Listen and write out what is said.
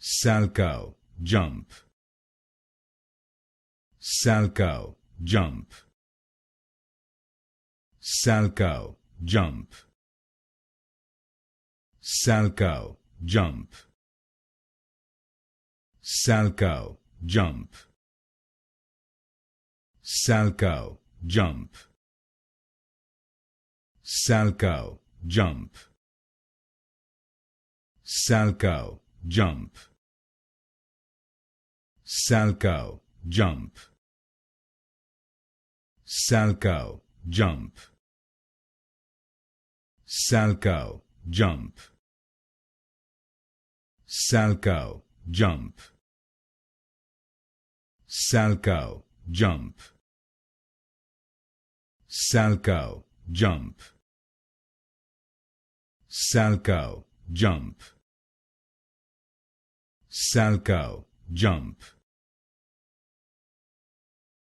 Salchow Jump. Salchow Jump. Salchow Jump. Salchow Jump. Salchow Jump. Salchow Jump. Salchow Jump. Salchow Jump. Salchow Jump. Salchow Jump. Salchow Jump. Salchow Jump. Salchow Jump. Salchow Jump. Salchow Jump. Salchow Jump.